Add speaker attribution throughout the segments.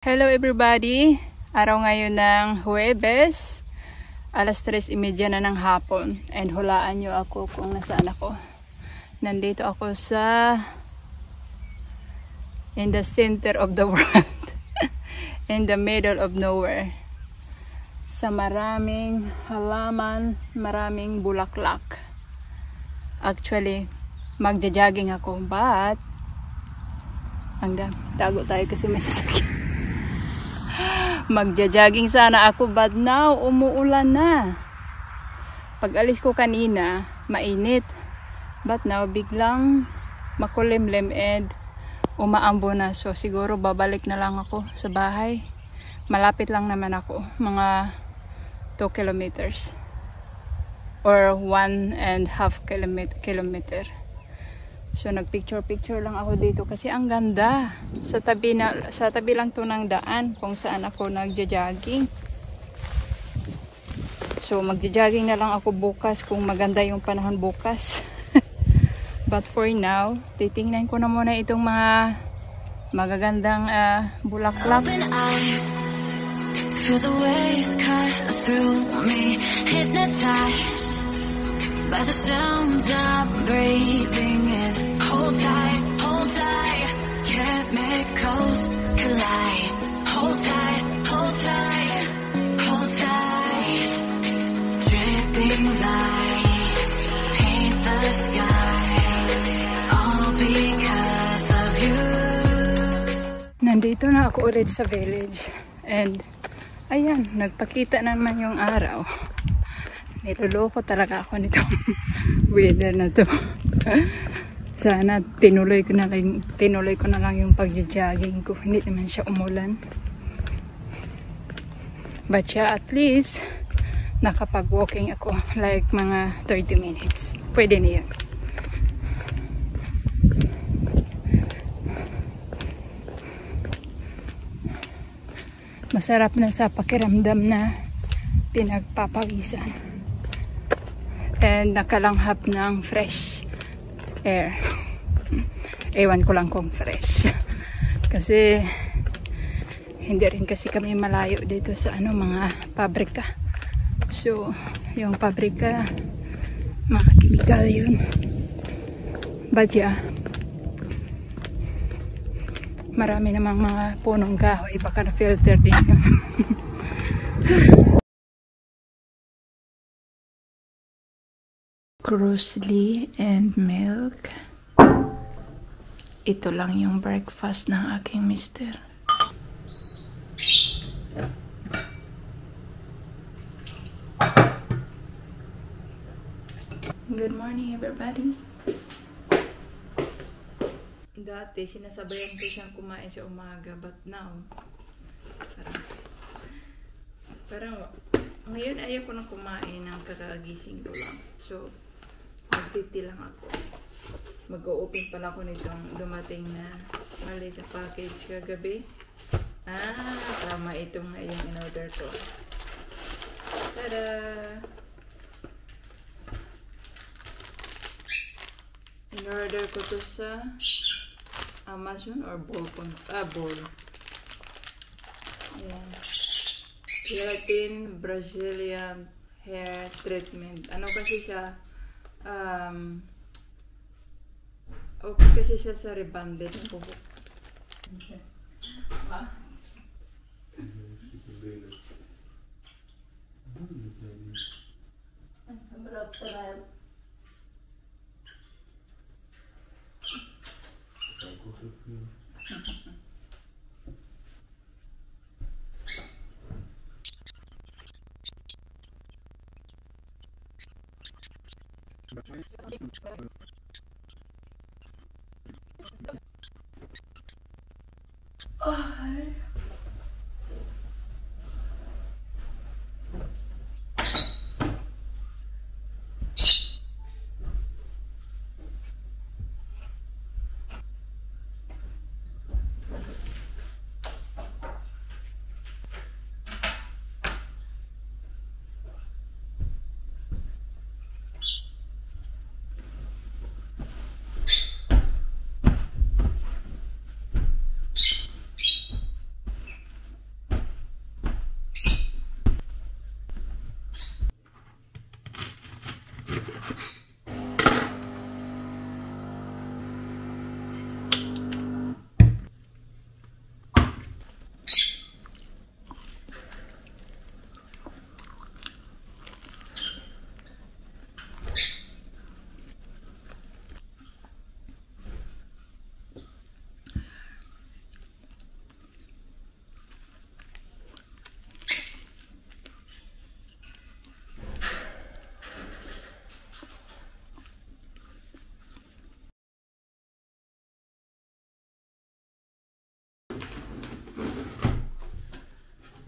Speaker 1: Hello everybody! Araw ngayon ng Huwebes, alas 3:30 na ng hapon. And hulaan nyo ako kung nasaan ako. Nandito ako in the center of the world. In the middle of nowhere. Sa maraming halaman, maraming bulaklak. Actually, magja-jogging ako, but tago tayo kasi may sasakyan. Magja-jogging sana ako, but now umuulan na. Pag alis ko kanina, mainit. But now biglang makulimlim and umaambo na. So siguro babalik na lang ako sa bahay. Malapit lang naman ako, mga 2 kilometers or 1.5 kilometer. So nagpicture lang ako dito kasi ang ganda. Sa tabi lang to ng daan kung saan ako nagja-jogging. So magja-jogging na lang ako bukas kung maganda yung panahon bukas. But for now, titingnan ko na muna itong mga magagandang bulaklak. Feel the waves cut through me, hypnotized by the sounds I'm breathing in. Hold tight, chemicals collide. Hold tight, hold tight, hold tight. Dripping lights paint the skies, all because of you. Nandito na ako ulit sa village. And ayan, nagpakita naman yung araw. Niloloko talaga ako nitong weather na to. Sana tinuloy ko na lang yung pagja-jogging ko. Hindi naman siya umulan. But siya, at least nakapag-walking ako like mga 30 minutes. Pwede na yan. Masarap na sa pakiramdam na pinagpapawisan. And nakalanghap ng fresh air. Ewan ko lang kung fresh. Kasi hindi rin kasi kami malayo dito sa mga pabrika. So yung pabrika, mga chemical yun. But yeah, marami namang mga punong kahoy, baka na-filter din yun. Croissant and milk. Ito lang yung breakfast ng aking mister. Good morning everybody. Dati sinasabayan ko siyang kumain sa umaga, but now parang ngayon ayaw ko na kumain ng kakagising ko lang. So magtiti lang ako. Mag-o-open pala ako nitong dumating na maliit na package kagabi. Tama, itong nga yung in-order ko. Tada! In-order ko to sa Amazon or Bol. Ayan. Keratin Brazilian hair treatment. Ano kasi siya? Okay kasi siya sa rebonded ng buhok.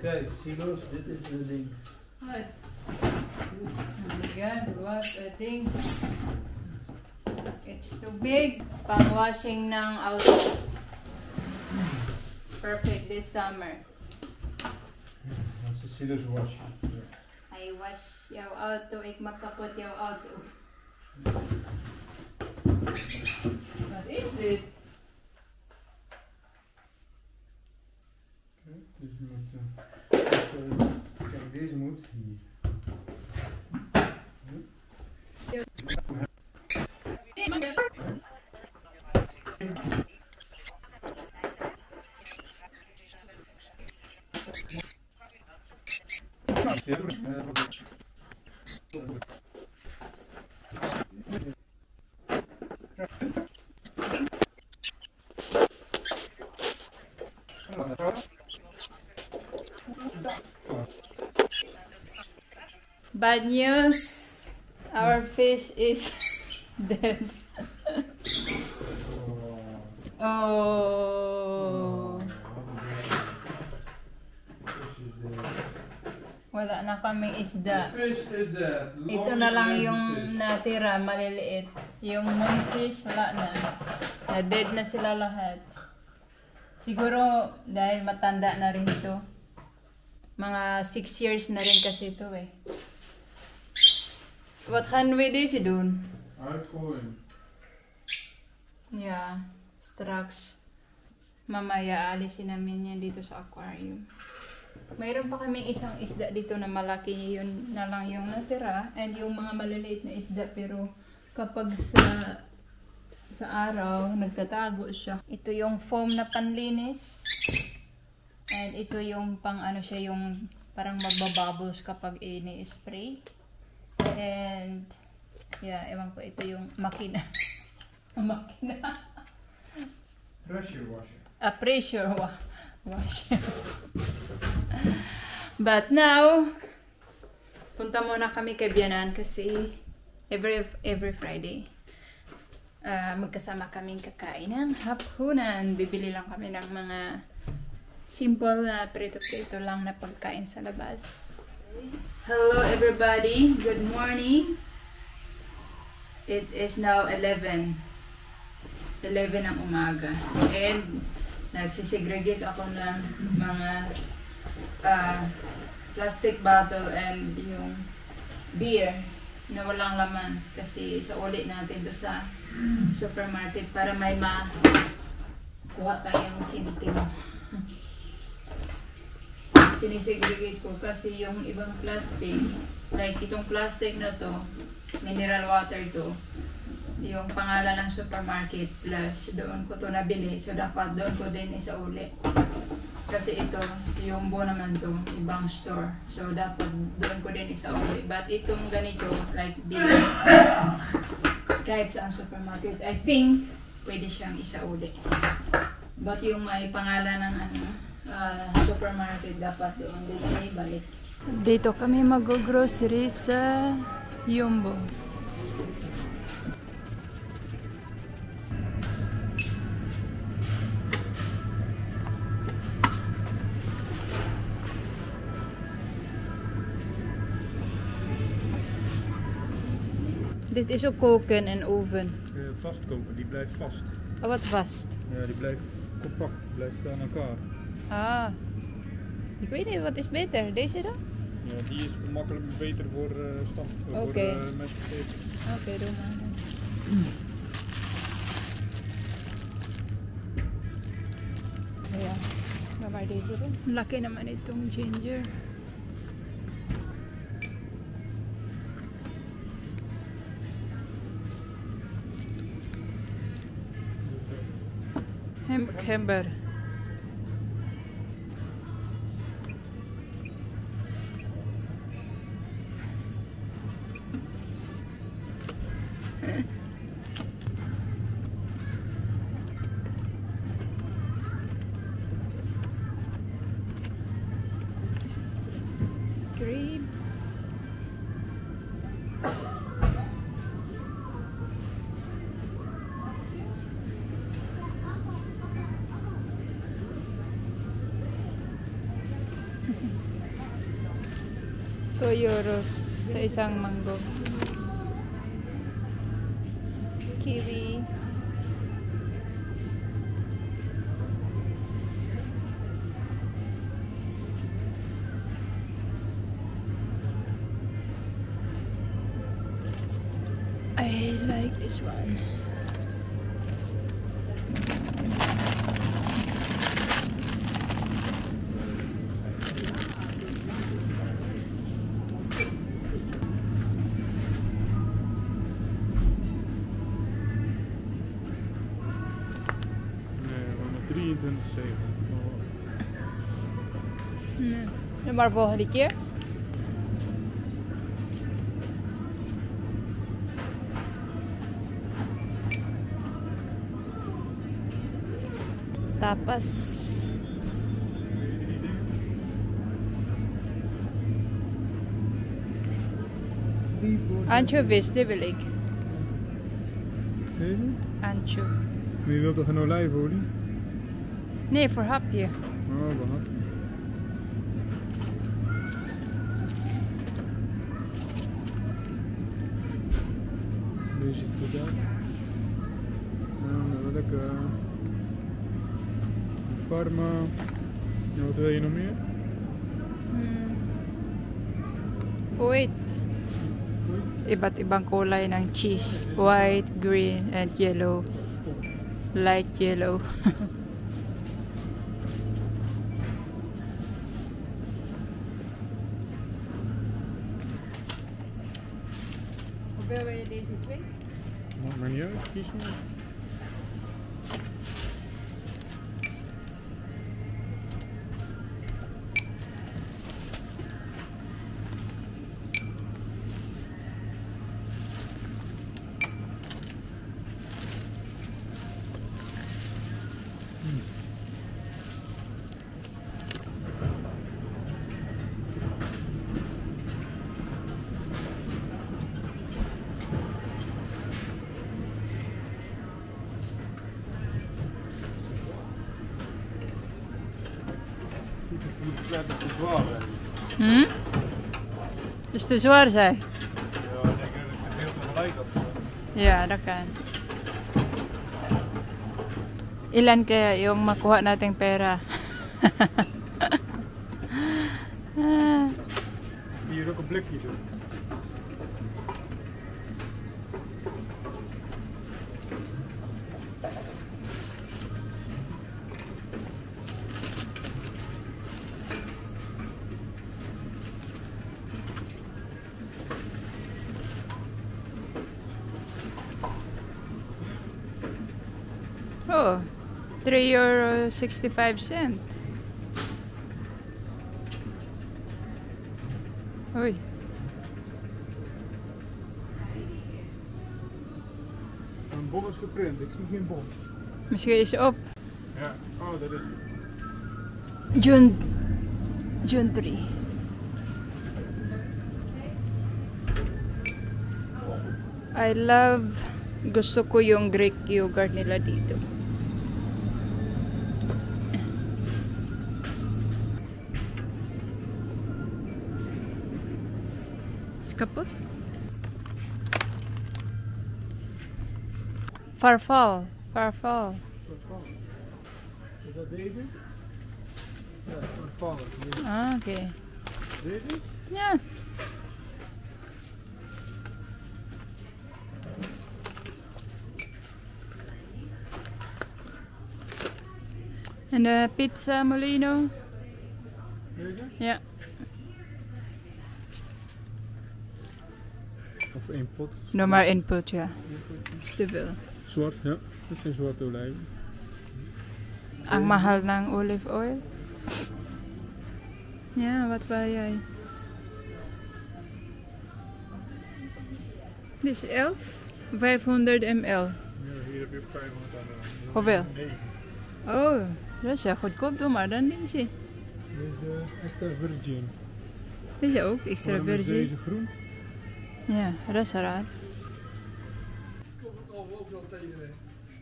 Speaker 2: Kijk, silo's, dit is het ding.
Speaker 1: What? Oh my god, what a thing. It's too big. Pang washing ng auto. Perfect this summer.
Speaker 2: Dat is een silo's wasje.
Speaker 1: I wash jouw auto, ik maak kapot jouw auto. What is dit?
Speaker 2: Kijk, dus je moet... kijk, deze moet hier.
Speaker 1: Bad news, our fish is dead. Oh. Wala na kaming isda.
Speaker 2: The fish is dead.
Speaker 1: Ito na lang yung natira, maliliit. Yung moonfish, wala na. Na-dead na sila lahat. Siguro dahil matanda na rin ito. Mga 6 years na rin kasi ito eh. Wat gaan we deze doen?
Speaker 2: Uitgooien.
Speaker 1: Yeah, straks. Mamaya alisin namin yan dito sa aquarium. Mayroon pa kaming isang isda dito na malaki, yun na lang yung natira. And yung mga maliliit na isda, pero kapag sa araw, nagtatago siya. Ito yung foam na panlinis. And ito yung pang ano siya, yung parang magbabubbles kapag ini-spray. And yeah, ewan ko, ito yung makina. Makina.
Speaker 2: Pressure washer.
Speaker 1: A pressure washer. But now, punta muna kami kay Bianan kasi every Friday magkasama kaming kakain ng hapunan. Bibili lang kami ng mga simple na prito-prito lang na pagkain sa labas. Hello everybody, good morning. It is now 11 ng umaga and nagsisegregate ako ng mga plastic bottle and yung beer na walang laman kasi sa uli natin do sa supermarket para may makuha tayong sintimo. Sinisegregate ko kasi yung ibang plastic, like itong plastic na to, mineral water to, yung pangalan ng supermarket plus doon ko to nabili, so dapat doon ko din isauli kasi ito, yung buo naman to, ibang store, so dapat doon ko din isauli. But itong ganito, like beer, kahit sa supermarket, I think pwede siyang isauli. But yung may pangalan ng supermarket, dapat doon din ay balik. Dito kami mag-grocery sa Jumbo. Dit is ook koken en oven.
Speaker 2: Vastkoken, die blijft vast.
Speaker 1: Oh, wat vast?
Speaker 2: Ja, die blijft compact, die blijft aan elkaar.
Speaker 1: Ah, ik weet niet, wat is beter? Deze dan?
Speaker 2: Ja, die is makkelijk beter voor stand.
Speaker 1: Oké.
Speaker 2: Voor mesvergeten.
Speaker 1: Oké, doe maar. Ja, maar deze dan? Laki naman itong ginger. Hember. Grapes. €2 sa isang mango. Kiwi. I like this one.
Speaker 2: Nee, gewoon een 23,7.
Speaker 1: Maar volgende keer. Tapas. Anchovies, die wil ik.
Speaker 2: Deze?
Speaker 1: Ancho.
Speaker 2: Maar je wilt toch een olijfolie?
Speaker 1: Nee, voor hapje.
Speaker 2: Oh, wat? Deze is goed uit. Nou, lekker. Parma. En wat wil je nog meer?
Speaker 1: Wait. Iba't ibang kulay ng cheese. White, green, and yellow. Light yellow. Hoeveel wil je deze twee?
Speaker 2: Maakt maar niet uit, kies maar. Dat is te zwaar zijn.
Speaker 1: Dus te zwaar zijn?
Speaker 2: Ja, ik denk dat ik te veel tegelijk had.
Speaker 1: Ja, dat kan. Ilan kaya yung makuha nating pera?
Speaker 2: Hier ook een blikje doen.
Speaker 1: Oh, €3.65. Oei.
Speaker 2: Een bon is geprint, ik zie geen bon.
Speaker 1: Misschien is ze op.
Speaker 2: Ja, oh dat is
Speaker 1: June 3. I love, gusto ko yung Greek yogurt nila dito. Is kapot? Farfal. Farfal.
Speaker 2: Is dat deze? Ja, vervallen.
Speaker 1: Ah, oké.
Speaker 2: Deze?
Speaker 1: Ja. En de pizza Molino?
Speaker 2: Deze?
Speaker 1: Ja.
Speaker 2: Of één pot.
Speaker 1: Doe maar input, ja. Is te veel.
Speaker 2: Zwart, ja. Dat zijn zwarte olijven.
Speaker 1: Ang mahal ng olive oil. Ja, wat wil jij? Dit is 11. 500 ml.
Speaker 2: Ja, hier heb je ook 500 aan.
Speaker 1: Hoeveel?
Speaker 2: 9.
Speaker 1: Oh, dat is ja goedkoop. Doe maar dan deze.
Speaker 2: Deze extra virgin.
Speaker 1: Deze ook, extra
Speaker 2: Maar met
Speaker 1: virgin.
Speaker 2: deze groen.
Speaker 1: Ja, dat is raar.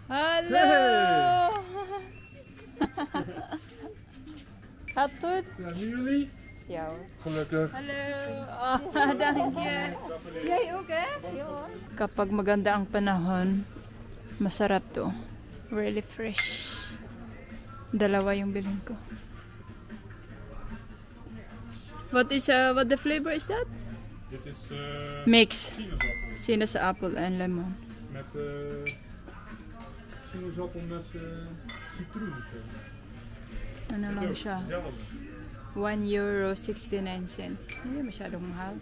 Speaker 1: Hallo!
Speaker 2: Hey!
Speaker 1: Gaat goed?
Speaker 2: Ja, nu jullie?
Speaker 1: Ja hoor.
Speaker 2: Gelukkig.
Speaker 1: Hallo. Oh, dank je. Jij ook hè? Ja hoor. Kapag maganda ang panahon, masarap to. Really fresh. Dalawa yung bilhin ko. What the flavor is that?
Speaker 2: Dit is
Speaker 1: Mix.
Speaker 2: sinaasappel.
Speaker 1: Sinaasappel en lemon.
Speaker 2: Met sinaasappel met citroen.
Speaker 1: Ano lang siya? €1.69. Hindi masyadong mahal.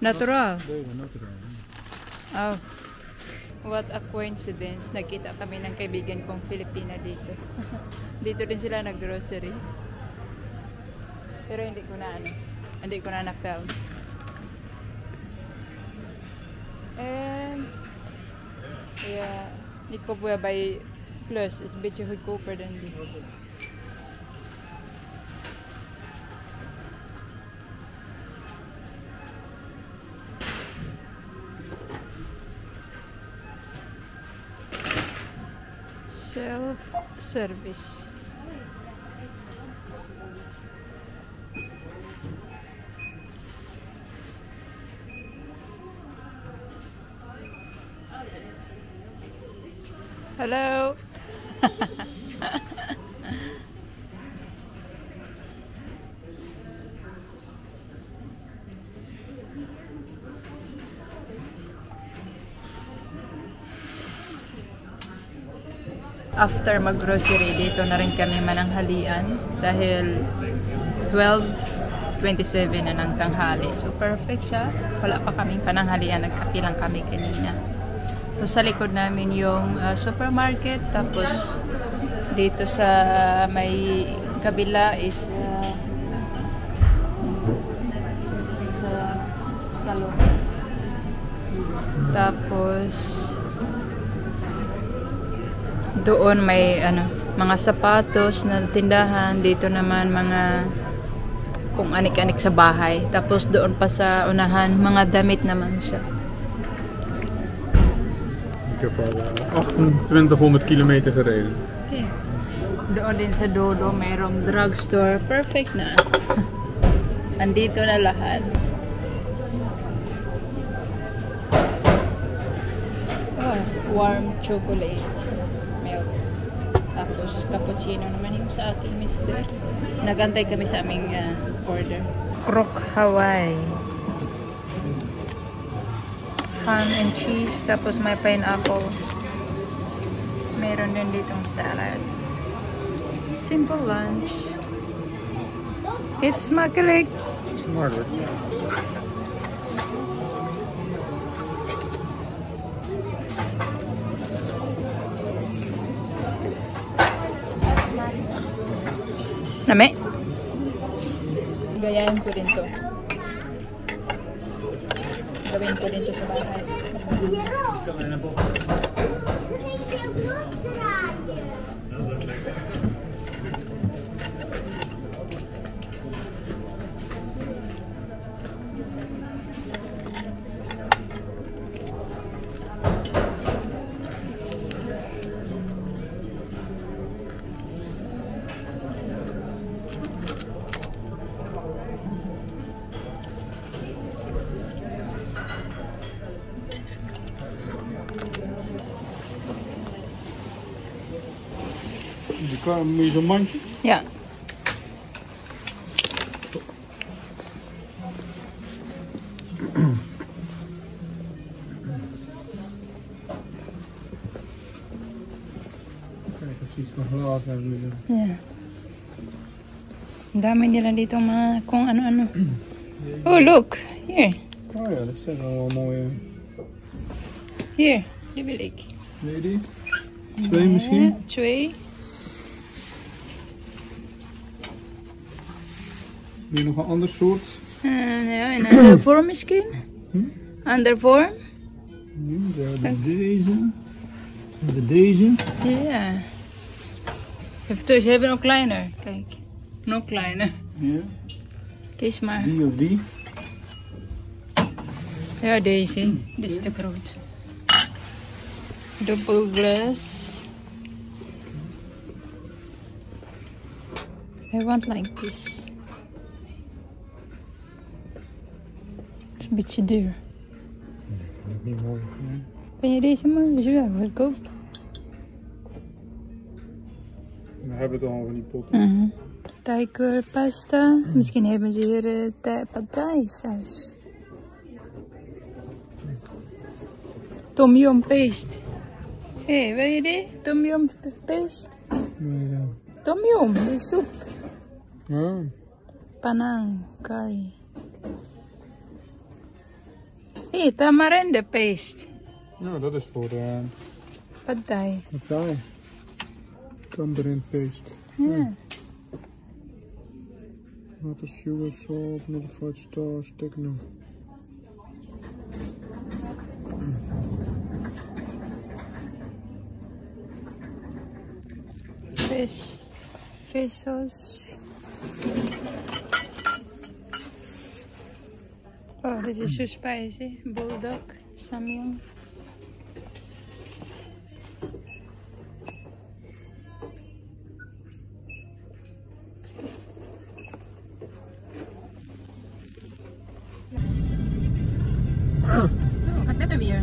Speaker 1: Natural.
Speaker 2: Nee, natural.
Speaker 1: Oh. What a coincidence. Nakita kami ng kaibigan kong Filipina dito. Dito din sila nag-grocery. Pero hindi ko na na-film. En ja, ik koop weer bij Plus. Is een beetje goedkoper dan die. Self-service. Hello. After mag-grocery, dito na rin kami mananghalian dahil 12:27 na ng tanghali. So perfect siya. Wala pa kaming pananghalian, nagkape lang kami kanina. So sa likod namin yung supermarket, tapos dito sa may kabila is sa salon. Tapos doon may mga sapatos na tindahan, dito naman mga kung anik-anik sa bahay. Tapos doon pa sa unahan, mga damit naman siya.
Speaker 2: Ik heb al 2800 kilometer gereden.
Speaker 1: Okay. Doon din sa Dodo, mayroong drugstore. Perfect na. Andito na lahat. Oh, warm chocolate milk. Tapos cappuccino naman yung sa aking mister. Nagantay kami sa aming order. Croque Hawaii. Ham and cheese, tapos may pineapple. Meron din ditong salad. Simple lunch. It's makkelijk.
Speaker 2: Smakelijk.
Speaker 1: Nami? Gayahin ko din to. Gawin ko din to sa bahay.
Speaker 2: Moet je zo'n mandje?
Speaker 1: Ja.
Speaker 2: Kijk, precies van glas hebben.
Speaker 1: Yeah. Ang dami nila dito mga kung ano-ano. Oh, look! Here.
Speaker 2: Oh ja, dat zijn allemaal mooie.
Speaker 1: Here. Die wil ik.
Speaker 2: Weet je die? Twee misschien?
Speaker 1: Ja, 2.
Speaker 2: Wil je nog een ander soort?
Speaker 1: Ja, in andere vorm misschien. Andere vorm.
Speaker 2: Deze. Deze.
Speaker 1: Ja. Ze hebben ook kleiner. Kijk. Nog kleiner.
Speaker 2: Ja.
Speaker 1: Kies maar.
Speaker 2: Die of die?
Speaker 1: Ja, deze. Dit is te groot. Dubbel glas. I want like this. Het is een beetje duur.
Speaker 2: Dat vind ik niet mooi. Nee.
Speaker 1: Ben je deze man? Dat is wel goedkoop.
Speaker 2: We hebben het al van die potten.
Speaker 1: Thai pasta. Misschien hebben ze hier pad thai saus. Tom yum paste. Hé, wil je die? Tom yum paste?
Speaker 2: Nee, ja.
Speaker 1: Tom yum, die soep.
Speaker 2: Ja.
Speaker 1: Panang curry. Hé, tamarinde paste.
Speaker 2: Ja, dat is voor
Speaker 1: Pad thai.
Speaker 2: wat Thai. Tamarind paste.
Speaker 1: Ja.
Speaker 2: Water, sugar, salt, modified starch, techno.
Speaker 1: Fish sauce. Oh, this is so spicy. Bulldog, samyang. Oh, had better weer.